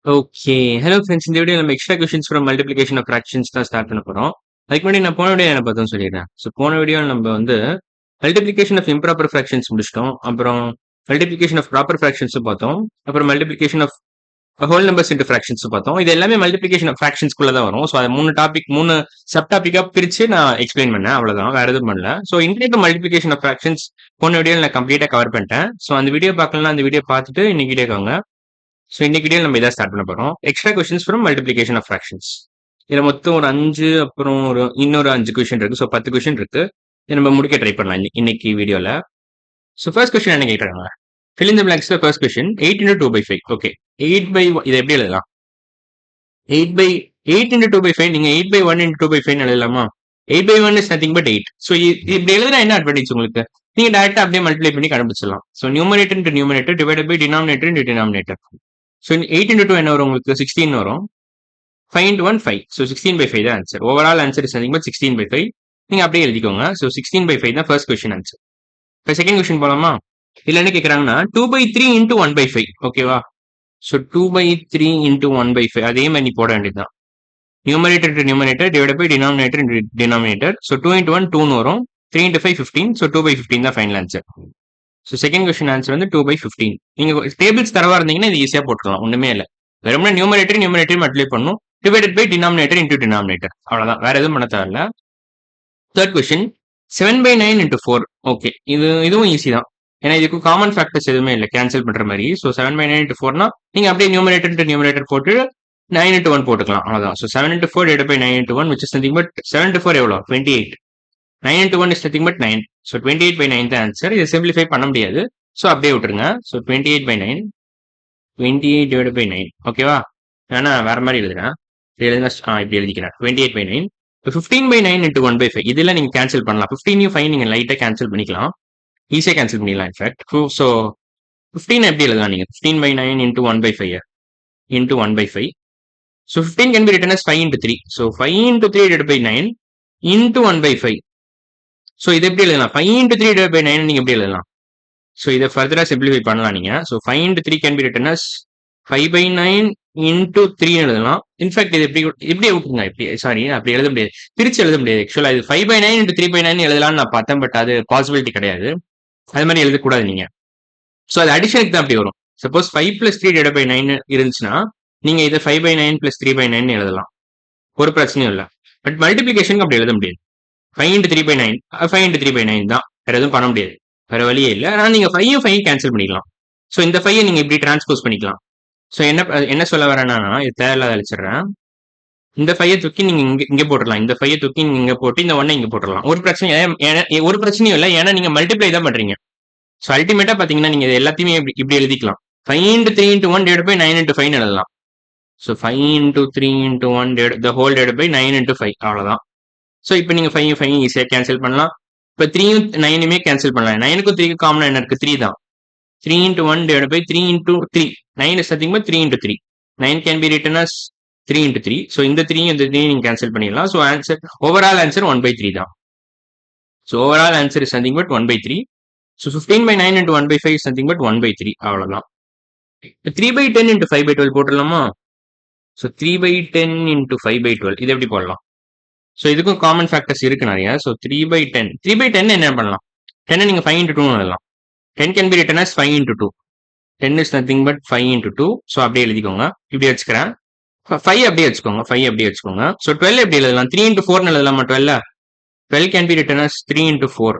Okay. Hello friends. இந்த video நம்ம extra questions from multiplication of fractions தான் start பண்ண போறோம். அதுக்கு முன்னாடி நான் போன வீடியோ என்ன பார்த்தோம்னு சொல்லிடுறேன். போன வீடியோல நம்ம வந்து மல்டிப்ளிகேஷன் ஆஃப் இம்ப்ராப்பர் ஃபிராக்ஷன்ஸ் முடிச்சிட்டோம். அப்புறம் மல்டிப்ளிகேஷன் ஆஃப் ப்ராப்பர் ஃபிராக்ஷன்ஸும் பார்த்தோம். அப்புறம் multiplication of whole numbers into fractions பார்த்தோம். இது எல்லாமே மல்டிப்ளிகேஷன் ஆஃப் ஃபிராக்ஷன்ஸ்குள்ள தான் வரும். அது 3 சப் டாபிக்கா பிரிச்சு நான் எக்ஸ்பிளைன் பண்ணேன். அவ்வளவுதான், வேற எதுவும் பண்ணல. இன்டர்நெட் மல்டிப்ளிகேஷன் ஆஃப் ஃபிராக்ஷன்ஸ் போன வீடியோல நான் கம்ப்ளீட்டா கவர் பண்ணிட்டேன். அந்த வீடியோ பார்க்கலாம், அந்த வீடியோ பார்த்துட்டு இன்னைக்கு வீடியோ வாங்க. இன்னைக்கு வீடியோ நம்ம இதான் ஸ்டார்ட் பண்ண போறோம். Extra questions from multiplication of fractions. இதுல மொத்தம் ஒரு 5 அப்புறம் இன்னொரு 5 கொஸ்டின் இருக்கு. 10 கொஸ்டின் இருக்கு. இதை நம்ம முடிக்க ட்ரை பண்ணலாம் இன்னைக்கு வீடியோல. ஃபர்ஸ்ட் கொஸ்டின் என்ன கேட்கறாங்க? fill in the blanks. First question 8 into 2/5. Okay, 8/1 இதை எப்படி எழுதலாம்? 8 into 2/5 நீங்க 8/1 into 2/5 எழுதலாமா? 8/1 is nothing but 8. இப்படி எழுதுனா என்ன அட்வான்டேஜ் உங்களுக்கு? நீங்க டைரக்டா அப்படியே மல்டிப்ளை பண்ணி கண்டுபிடிச்சிடலாம். Numerator into numerator divided by denominator into denominator. 8 into 2 என்ன வரும் உங்களுக்கு? 16 வரும். 5 into 1 5. 16/5 தான் answer. Overall answer is nothing but 16/5. நீங்க அப்படியே எழுதிக்கோங்க. 16/5 தான் ஃபர்ஸ்ட் கொஸ்டின் ஆன்சர். இப்போ செகண்ட் கொஸ்டின் போலாமா? இதுல என்ன கேட்கறாங்கன்னா 2/3 into 1/5. ஓகேவா? 2/3 into 1/5 அதே மாதிரி நீ போட வேண்டியதுதான். Numerator into numerator divide by denominator into denominator. 2 into 1 2 வரும். 3 into 5 15. 2/15 தான் final answer. Second question answer வந்து 2/15. நீங்க டேபிள்ஸ் தரவா இருந்தீங்கன்னா இது ஈஸியா போட்டுக்கலாம். ஒண்ணுமே இல்லை. வெறும்னா நியூமரேட்டர் மல்டிப்ளை பண்ணும். Divided by denominator into denominator. அவ்வளவுதான், வேற எதுவும் பண்ண தேவையில்ல. Third question 7/9 into 4. ஓகே, இதுவும் ஈஸி தான். ஏன்னா இதுக்கு காமன் ஃபேக்டர்ஸ் எதுவுமே இல்லை கேன்சல் பண்ற மாதிரி. 7/9 into 4னா நீங்க அப்படியே நியூமரேட்டர் into நியூமரேட்டர் போட்டு 9 into 1 போட்டுக்கலாம். அவ்வளவுதான். 7 into 4 divided by 9 into 1 which is nothing but 7 into 4 எவ்வளோ? 28. 9 into 1 is nothing but 9. 28/9 தான் ஆன்சர். இதை சிம்பிளிஃபை பண்ண முடியாது. அப்படியே விட்டுருங்க. 28/9. 28 divided by 9. ஓகேவா? ஏன்னா வேற மாதிரி எழுதுறேன். இப்படி எழுதிக்கிறேன். 28/9. 15/9 into 1/5. இதெல்லாம் நீங்க கேன்சல் பண்ணலாம். 15 5 நீங்க லைட்டா கேன்சல் பண்ணிக்கலாம். ஈஸியா கேன்சல் பண்ணிடலாம் இன்ஃபேக்ட். 15 எப்படி எழுதலாம் நீங்க? 15/9 into 1/5 into 1/5. 15 can be written as 5 into 3. 5 into 3 divided by 9 into 1/5. இது எப்படி எழுதலாம்? 5 into 3 divided by 9 நீங்க எப்படி எழுதலாம்? இதை ஃபர்தரா சிம்பிளிஃபை பண்ணலாம் நீங்க. 5 into 3 can be written as 5/9 into 3 எழுதலாம். இன்ஃபேக்ட் இது எப்படி விட்டுருங்க. அப்படி எழுத முடியாது, பிரிச்சு எழுத முடியாது. ஆக்சுவலா இது 5/9 into 3/9 எழுதலாம்னு நான் பார்த்தேன். பட் அது பாசிபிலிட்டி கிடையாது. அது மாதிரி எழுதக்கூடாது நீங்க. அது அடிஷனுக்கு தான் அப்படி வரும். சப்போஸ் 5 plus 3 divided by 9 இருந்துச்சுன்னா நீங்க இதை 5/9 plus 3/9 எழுதலாம். ஒரு பிரச்சனையும் இல்லை. பட் மல்டிபிளிகேஷனுக்கு அப்படி எழுத முடியாது. 5 into 3/9 5 into 3/9 தான். வேற எதுவும் பண்ண முடியாது. வேற வழியே இல்லை. ஆனால் நீங்க 5 கேன்சல் பண்ணிக்கலாம். இந்த 5 நீங்க இப்படி டிரான்ஸ்போஸ் பண்ணிக்கலாம். என்ன சொல்ல வரேன்னா, இது தேவையில்லாத அழிச்சிடுறேன். இந்த 5 தூக்கி நீங்க இங்க போட்டுடலாம். இந்த 5 தூக்கி நீங்க இங்க போட்டு இந்த 1 இங்க போட்டுடலாம். ஒரு பிரச்சனையும் இல்லை. ஏன்னா நீங்க மல்டிப்ளை தான் பண்றீங்க. அல்டிமேட்டா பாத்தீங்கன்னா நீங்க எல்லாத்தையுமே இப்படி எழுதிக்கலாம். 5 into 3 into 1 divided by 9 into 5 எழுதலாம். 5 into 3 into 1 the whole divided by 9 into 5 அவ்வளவுதான். இப்போ நீங்க 5 ஈஸியா கேன்சல் பண்ணலாம். இப்போ 3யும் 9யுமே கேன்சல் பண்ணலாம். 9க்கும் 3க்கும் காமனா என்ன இருக்கு? 3 தான். 3 into 1 divided by 3 into 3. 9 is nothing but 3 into 3. 9 can be written as 3 into 3. இந்த 3யும் இந்த 3யும் நீங்க கேன்சல் பண்ணிடலாம். ஆன்சர் ஓவரால் ஆன்சர் 1/3 தான். Overall answer is nothing but 1/3. 15/9 into 1/5 is nothing but 1/3. அவ்வளவுதான். 3/10 into 5/12 போட்டுடலாமா? 3/10 into 5/12 இது எப்படி போடலாம்? இதுக்கும் காமன் ஃபேக்டர்ஸ் இருக்கு நிறைய. 3/10 என்ன பண்ணலாம்? 10 நீங்க 5 into 2 எழுதலாம். 10 can be written as 5 into 2. 10 is nothing but 5 into 2. அப்படியே எழுதிக்கோங்க. இப்படி வச்சுக்கிறேன். 5 அப்படியே வச்சுக்கோங்க. 12 எப்படி எழுதலாம்? 3 into 4 எழுதலாமா? 12 can be written as 3 into 4.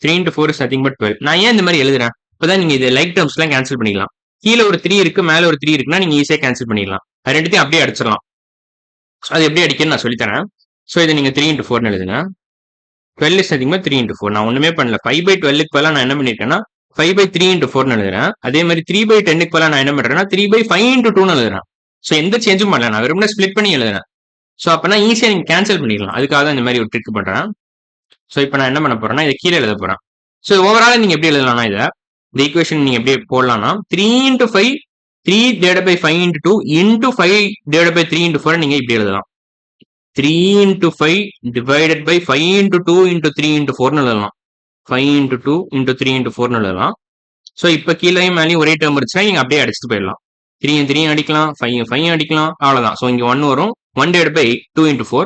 3 into 4 is nothing but 12. நான் ஏன் இந்த மாதிரி எழுதுறேன்? இப்பதான் நீங்க இது லைக் டேர்ம்ஸ் எல்லாம் கேன்சல் பண்ணிக்கலாம். கீழே ஒரு 3 இருக்கு, மேல ஒரு 3 இருக்குன்னா நீங்க ஈஸியா கேன்சல் பண்ணிடலாம். அது ரெண்டுத்தையும் அப்படியே அடிச்சிடலாம். அது எப்படி அடிக்கணும்னு நான் சொல்லித்தரேன். இதை நீங்க 3 into 4 எழுதுங்க. 12 is nothing but 3 into 4. நான் ஒண்ணுமே பண்ணல. 5/12க்கு பதிலா நான் என்ன பண்ணிருக்கேன்னா 5/3 into 4 எழுதுறேன். அதே மாதிரி 3/10க்கு பதிலா நான் என்ன பண்றேன்னா 3/5 into 2 எழுதுறேன். எந்த சேஞ்சும் பண்ணல. நான் வெறும்னா ஸ்பிளிட் பண்ணி எழுதுறேன். அப்பனா ஈஸியா நீங்க கேன்சல் பண்ணிடலாம். அதுக்காக தான் இந்த மாதிரி ஒரு ட்ரிக் பண்றேன். இப்போ நான் என்ன பண்ண போறேன்னா இதை கீழே எழுத போறேன். ஓவரால் நீங்க எப்படி எழுதலாம்னா இந்த ஈக்குவேஷன் நீங்க எப்படி போடலாம்னா 3 into 5 3 divided by 5 into 2 into 5 divided by 3 into 4 நீங்க இப்படி எழுதலாம். 3 into 5 divided by 5 into 2 into 3 into 4 எழுதலாம். 5 into 2 into 3 into 4 எழுதலாம். இப்போ கீழே மேலேயும் ஒரே டேர்ம் இருந்துச்சுன்னா நீங்க அப்படியே அடிச்சுட்டு போயிடலாம். 3 3 அடிக்கலாம், 5 5 அடிக்கலாம், அவ்வளவுதான். ஸோ இங்க 1 வரும். 1 divided by 2 into 4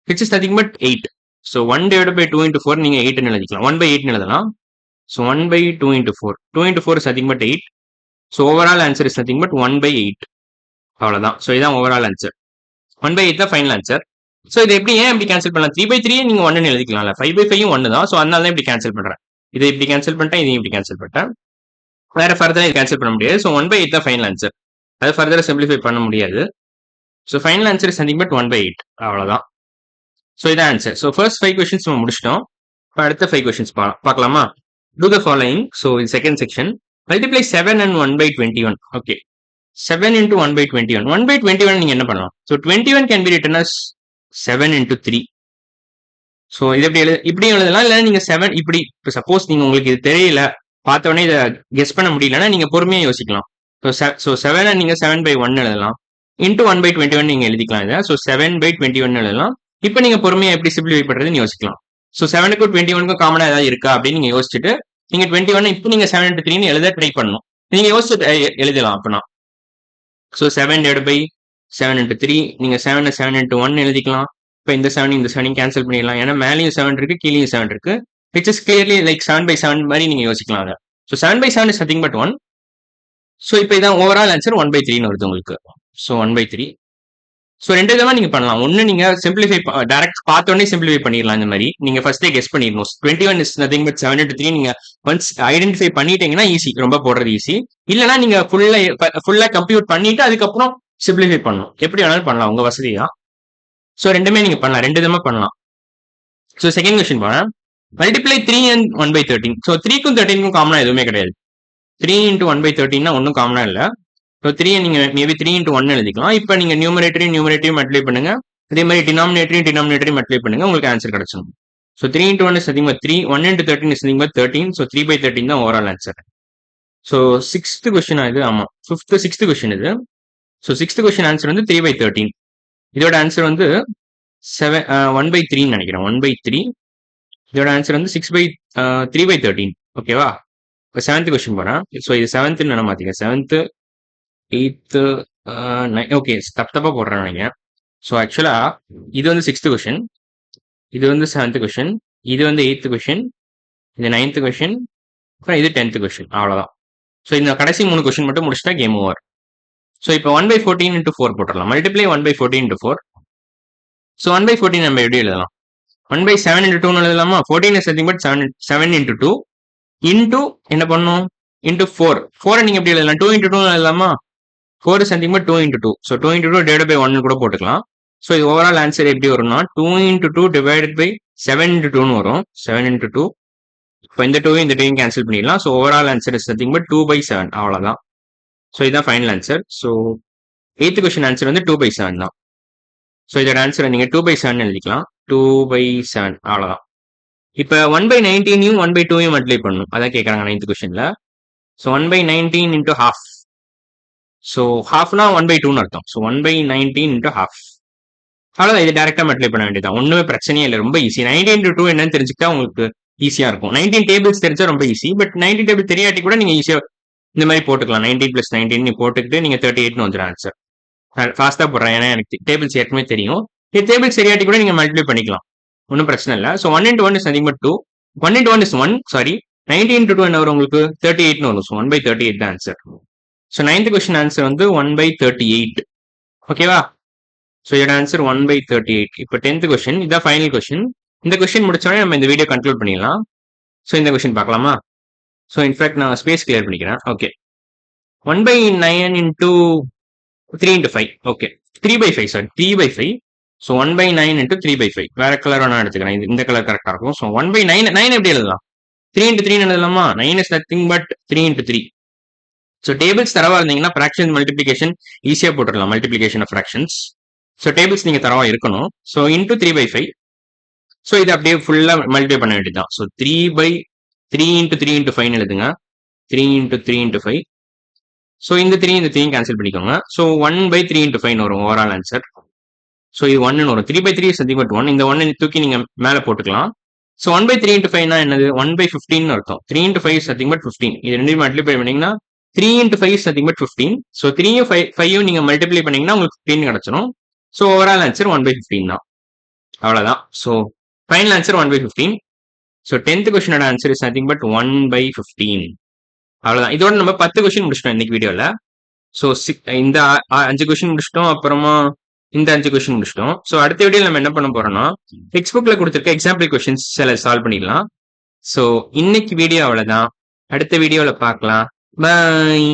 which is nothing but 8. So 1 divided by 2 into 4 நீங்க 8 எழுதிக்கலாம். 1 by 8 எழுதலாம். So 1 by 2 into 4. 2 into 4 is nothing but 8. So overall answer is nothing but 1 by 8. அவ்வளவுதான். ஸோ இதான் ஓவரால் ஆன்சர். 1 by 8 தான் final answer. So இது எப்படி ஏன் இப்படி கேன்சல் பண்ணலாம்? 3 by 3 நீங்க 1 எழுதிக்கலாம்ல. 5 by 5 1 தான். ஸோ அதனால தான் இப்படி கேன்சல் பண்றேன். இதை இப்படி கேன்சல் பண்ணிட்டேன், இதையும் இப்படி கேன்சல் பண்ணிட்டேன். வேற ஃபர்தரா இது கேன்சல் பண்ண முடியாது. ஸோ 1 by 8 தான் ஃபைனல் ஆன்சர். அது ஃபர்தரா சிம்பிளிஃபை பண்ண முடியாது. So final answer is nothing but 1 by 8. அவ்வளவுதான். ஸோ இதான் ஆன்சர். ஸோ ஃபர்ஸ்ட் 5 கொஸ்டின்ஸ் நம்ம முடிச்சிட்டோம். இப்போ அடுத்த 5 கொஸ்டின்ஸ் பார்க்கலாமா? To the following. ஸோ இது second section. Multiply 7 and 1 by 21. ஓகே, 7 into 1 by 21. 1 by 21 நீங்க என்ன பண்ணலாம்? So 21 can be written as 7 into 3. So இது இப்படி எழுதலாம். இல்லை நீங்க 7 இப்படி. இப்போ சப்போஸ் நீங்க உங்களுக்கு இது தெரியல, பார்த்த உடனே இதை கெஸ் பண்ண முடியலன்னா நீங்க பொறுமையா யோசிக்கலாம். ஸோ 7 நீங்க 7 by 1 எழுதலாம். இன்டூ 1 by 21 நீங்க எழுதிக்கலாம் இதை. ஸோ 7 by 21 எழுதலாம். இப்போ நீங்க பொறுமையா எப்படி சிம்பிளிஃபை பண்றதுன்னு யோசிக்கலாம். ஸோ 7க்கும் 21க்கும் காமனா ஏதாவது இருக்கா அப்படின்னு நீங்க யோசிச்சுட்டு நீங்க 21 இப்போ நீங்க 7 into 3 எழுத ட்ரை பண்ணணும். நீங்க யோசிச்சு எழுதலாம். அப்படின்னா ஸோ 7 divided by 7 into 3 நீங்க 7 into 1 எழுதிக்கலாம். இப்போ இந்த 7 கேன்சல் பண்ணிடலாம். ஏன்னா மேலேயும் 7 இருக்கு, கீழேயும் 7 இருக்கு. Which is clearly like 7 by 7 மாதிரி நீங்க யோசிக்கலாம் அதை. So 7 by 7 is nothing but 1. So இப்போ இதான் ஓவரால் ஆன்சர் 1 by 3 வருது உங்களுக்கு. So 1 by 3. ஸோ ரெண்டு விதமா நீங்க பண்ணலாம். ஒன்னு நீங்க சிம்பிளிஃபை டைரக்ட் பார்த்தோன்னே சிம்பிளிஃபை பண்ணிடலாம். இந்த மாதிரி நீங்க ஃபர்ஸ்டே கெஸ் பண்ணிடணும். 21 இஸ் நதிங் பட் 7 into 3 நீங்க ஒன்ஸ் ஐடென்டிஃபை பண்ணிட்டீங்கன்னா ஈஸி, ரொம்ப போடுறது ஈஸி. இல்லைன்னா நீங்க ஃபுல்லா கம்ப்யூட் பண்ணிட்டு அதுக்கப்புறம் சிம்பிளிஃபை பண்ணணும். எப்படி வேணாலும் பண்ணலாம், உங்க வசதியா. ஸோ ரெண்டுமே நீங்க பண்ணலாம், ரெண்டு விதமா பண்ணலாம். ஸோ செகண்ட் கொஸ்டின் போனா மல்டிப்ளை 3 and 1 by 13. ஸோ 3க்கும் 13க்கும் காமனா எதுவுமே கிடையாது. 3 into 1 by 13 ஒன்றும் காமனா இல்லை. ஸோ 3 நீங்க மேபி 3 into 1 எழுதிக்கலாம். இப்போ நீங்க நியூமரேட்டரையும் மல்டிப்ளை பண்ணுங்க, அதே மாதிரி டினாமினேட்டரையும் மல்டிப்ளை பண்ணுங்க, உங்களுக்கு ஆன்சர் கிடைச்சிடும். So 3 into 1 is nothing but 3. 1 into 13 is nothing but 13. So 3 by 13 தான் overall answer. So sixth question இது. ஆமா, சிக்ஸ்த் கொஸ்டின் இது. ஸோ சிக்ஸ்த் கொஸ்டின் ஆன்சர் வந்து 3 by 13. இதோட ஆன்சர் வந்து 1 by 3 நினைக்கிறேன். 1 by 3. இதோட ஆன்சர் வந்து 6 by 3 by 13. ஓகேவா? இப்போ செவன்த் கொஸ்டின் போறேன். ஸோ இது செவன்த் என்ன மாத்திக்க, 7th 8th 9. ஓகே, தப்பா போடுறேன் நீங்க. ஸோ ஆக்சுவலா இது வந்து 6th கொஸ்டின், இது வந்து 7th கொஸ்டின், இது வந்து 8th கொஸ்டின், இது 9th கொஸ்டின், அப்புறம் இது 10th கொஸ்டின். அவ்வளோதான். ஸோ இந்த கடைசி 3 கொஸ்டின் மட்டும் முடிச்சுட்டா கேம் ஓவர். ஸோ இப்போ 1 by 14 into 4 போட்டுடலாம். Multiply 1 by 14 into 4. So 1 by 14 நம்ம எப்படி எழுதலாம்? 1 by 7 into 2 எழுதலாமா? 14 is nothing but 7 into 2 into என்ன பண்ணும்? into 4. 4 நீங்க எப்படி எழுதலாம்? 2 into 2 எழுதலாமா? 4 is nothing but 2 into 2. So 2 into 2 divided by 1 கூட போட்டுக்கலாம். ஸோ இது ஓவரால் ஆன்சர் எப்படி வரும்னா 2 into 2 divided by 7 into 2 வரும். 7 into 2. இப்போ இந்த 2 இந்த 2 கேன்சல் பண்ணிடலாம். So overall answer is nothing but 2 by 7. அவ்வளோதான். ஸோ இதுதான் final answer. So 8th question answer வந்து 2 by 7 தான். ஸோ இதோட ஆன்சரை நீங்க 2 by 7 எழுதிக்கலாம். 2 by 7 அவ்வளோதான். இப்போ 1 by 19 1 by 2 மல்டிப்ளை பண்ணணும். அதான் கேட்குறாங்க 9th கொஸ்டின்ல. So 1 by 19 into half. So ஹாஃப்னா 1 by 2ன்னு அர்த்தம். So 1 by 19 into half. அவ்வளோதான். இது டேரக்டா மல்டிப்ளை பண்ண வேண்டியதான். ஒன்றுமே பிரச்சனையே இல்லை, ரொம்ப ஈஸி. 19 into 2 என்னன்னு தெரிஞ்சுக்கிட்டா உங்களுக்கு ஈஸியா இருக்கும். 19 டேபிள்ஸ் தெரிஞ்சா ரொம்ப ஈஸி. பட் 19 டேபிள் தெரியாட்டி கூட நீங்க ஈஸியா இந்த மாதிரி போட்டுக்கலாம். 19 + 19 நீ போட்டுக்கிட்டு நீங்க 38ன்னு வந்துடும் ஆன்சர். ஃபாஸ்டா போடுறேன், ஏன்னா எனக்கு டேபிள்ஸ் ஏற்கனவே தெரியும். இது டேபிள்ஸ் தெரியாட்டி கூட நீங்க மல்டிப்ளை பண்ணிக்கலாம், ஒன்றும் பிரச்சனை இல்லை. So 1 into 1 is nothing but 2. 1 into 1 is 1. Sorry, 19 into 2 என்ன வரும் உங்களுக்கு? 38ன்னு வரும். ஸோ 1 by 38 தான் answer. So 9th question answer வந்து 1 by 38. ஓகேவா? ஸோ இதோட ஆன்சர் 1 by 38. இப்போ 10th கொஸ்டின், இதான் ஃபைனல் கொஸ்டின். இந்த கொஸ்டின் முடிச்சோடனே நம்ம இந்த வீடியோ கன்க்ளூட் பண்ணிடலாம். ஸோ இந்த கொஸ்டின் பார்க்கலாமா? ஸோ இன்ஃபேக்ட் நான் ஸ்பேஸ் கிளியர் பண்ணிக்கிறேன். Okay, 1 by 9 into 3 into 5. Okay, 3 by 5. Sorry, 3 by 5. So 1 by 9 into 3 by 5. வேற கலர் நான் எடுத்துக்கிறேன், இந்த கலர் கரெக்டாக இருக்கும். ஸோ 1 by 9 எப்படி எழுதலாம்? 3 into 3 எழுதலாமா? 9 is nothing but 3 into 3. So tables தரவா இருந்தீங்கன்னா ஃப்ராக்ஷன் மல்டிப்ளிகேஷன் ஈஸியாக போட்டுடலாம். Multiplication of fractions. So tables நீங்க தரவா இருக்கணும். So into 3 by 5. ஸோ இது அப்படியே ஃபுல்லா மல்டிப்ளை பண்ண வேண்டியதுதான். ஸோ 3 by 3 into 3 into 5 எழுதுங்க. 3 into 3 into 5. ஸோ இந்த 3 கேன்சல் பண்ணிக்கோங்க. ஸோ 1 by 3 into 5 வரும் ஓவரால் ஆன்சர். ஸோ இது 1 வரும். 3 by 3 is nothing but 1. இந்த 1 தூக்கி நீங்க மேல போட்டுக்கலாம். ஸோ 1 by 3 into 5 என்னது? 1 by 15 அர்த்தம். 3 into 5 is nothing but 15. இது ரெண்டையும் மல்டிப்ளை பண்ணீங்கன்னா 3 into 5 is nothing but 15. So 3யும் 5யும் நீங்க மல்டிப்ளை பண்ணீங்கன்னா உங்களுக்கு 15 கிடைச்சிரும். ஸோ ஓவரால் ஆன்சர் 1/15 தான். அவ்வளவுதான். So final answer 1/15. So 10th கொஸ்டினோட ஆன்சர் இஸ் நத்திங் பட் 1/15. அவ்வளவுதான். இதோட நம்ம 10 கொஸ்டின் முடிச்சிட்டோம் இன்னைக்கு வீடியோல. ஸோ இந்த 5 கொஸ்டின் முடிச்சிட்டோம், அப்புறமா இந்த 5 கொஸ்டின் முடிச்சிட்டோம். ஸோ அடுத்த வீடியோ நம்ம என்ன பண்ண போறோம்னா டெக்ஸ்ட் புக்ல கொடுத்துருக்க எக்ஸாம்பிள் கொஸ்டின்ஸ் சில சால்வ் பண்ணிடலாம். ஸோ இன்னைக்கு வீடியோ அவ்வளவுதான். அடுத்த வீடியோல பார்க்கலாம். பாய்.